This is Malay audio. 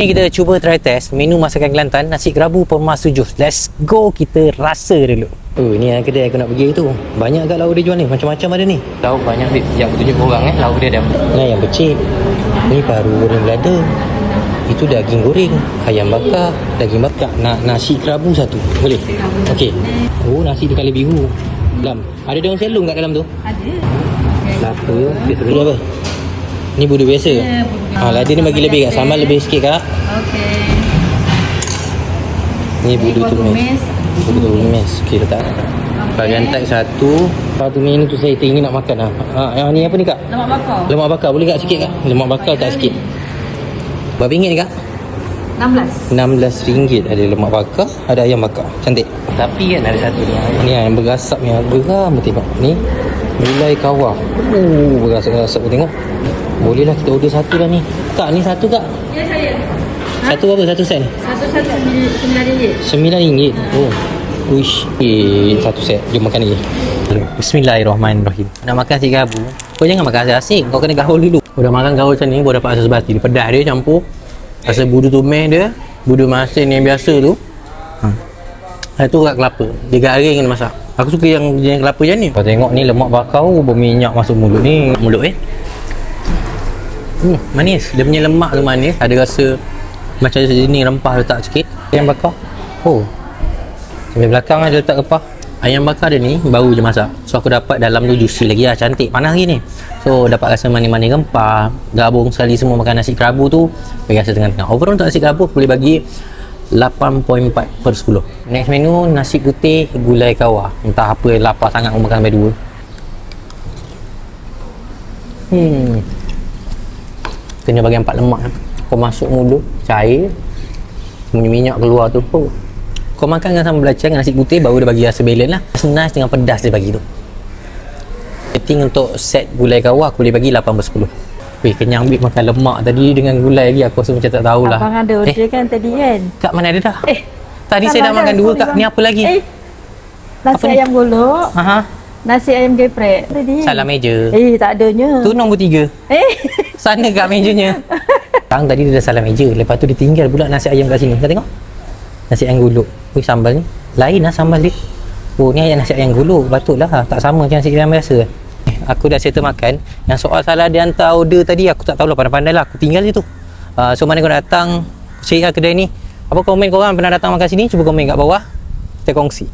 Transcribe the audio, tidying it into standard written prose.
Ni kita cuba try test menu masakan Kelantan, nasi kerabu Pemas 7. Let's go, kita rasa dulu. Oh, ni kedai aku nak pergi tu. Banyak kat lauk dia jual ni, macam-macam ada ni. Lauk banyak bib. Sekejap aku tunjuk korang lauk dia ada. Ni ayam becik. Ni paru goreng belada. Itu daging goreng, ayam bakar, daging bakar. Nasi kerabu satu. Boleh? Okey. Oh, nasi dia kali biru. Dalam. Ada daun selong kat dalam tu? Ada. Kelapa. Budu apa? Ni budu biasa? Ya, budu. Lada ni bagi lebih kat. Sambal lebih sikit kak. Okey. Ni budu tumis. Budu tumis. Okey, letak. Bagian type satu. Satu menu tu saya teringin nak makan lah. Yang ni apa ni kak? Lemak bakar. Lemak bakar. Boleh kak sikit kak? Lemak bakar tak sikit. Berapa ringgit ni kak? 16. RM16 ada lemak bakar, ada ayam bakar. Cantik. Tapi kan ada satu ni yang berasap ni. Geram tengok. Ni gulai kawah. Berasap-rasap tengok. Bolehlah kita order satu dah ni. Kak, ni satu kak? Ya, saya. Satu berapa? Satu sen? Satu RM9. RM9. Oh. Uish. Satu set. Jom makan lagi. Bismillahirrahmanirrahim. Nak makan nasi kerabu, kau jangan makan asing-asing. Kau kena gahul dulu. Kau dah makan gahul macam ni, kau dapat rasa sebati. Dia pedas dia campur. Rasa budu tumis dia, budu masin yang biasa tu. Itu kat kelapa. Dia garing kena masak. Aku suka yang jenis kelapa macam ni. Kau tengok ni lemak bakar berminyak masuk mulut ni. Mulut manis. Dia punya lemak tu manis. Ada rasa macam sejenis rempah letak sikit. Ayam bakar. Oh. Sampai belakang ada letak kepah. Ayam bakar dia ni baru je masak. So aku dapat dalam tu juicy lagi lah. Cantik. Panas lagi ni. So dapat rasa manis-manis rempah. Gabung sekali semua makan nasi kerabu tu. Bagi rasa tengah-tengah. Overall untuk nasi kerabu aku boleh bagi 8.4/10. Next menu nasi putih gulai kawah. Entah apa lapar sangat aku makan sampai 2. Kena bagian 4 lemak. Kau masuk mulut cair. Minyak keluar tu. Kau makan dengan sambal belacan dengan nasi putih baru dia bagi rasa balance lah. Nice dengan pedas dia bagi tu. Rating untuk set gulai kawah aku boleh bagi 8/10. Weh, kenyang bib makan lemak tadi dengan gulai lagi. Aku rasa macam tak tahulah. Abang ada order kan tadi kan? Kak mana ada dah? Tadi saya dah makan 2 kak. Ni apa lagi? Nasi ayam golok. Nasi ayam geprek. Tadi. Salah meja. Tak adanya. Tu nombor 3. Sana kat mejanya. Tang tadi dia dah salah meja. Lepas tu dia tinggal pula nasi ayam kat sini. Kau tengok. Nasi ayam golok. Wih, sambal ni. Lain lah sambal dia. Oh, ni nasi ayam golok. Patutlah. Tak sama macam nasi ayam biasa. Aku dah settle makan. Yang soal salah dia hantar order tadi, aku tak tahulah, pandai-pandai lah. Aku tinggal je tu. So, mana kau datang, share kedai ni. Apa komen korang pernah datang makan sini? Cuba komen kat bawah. Kita kongsi.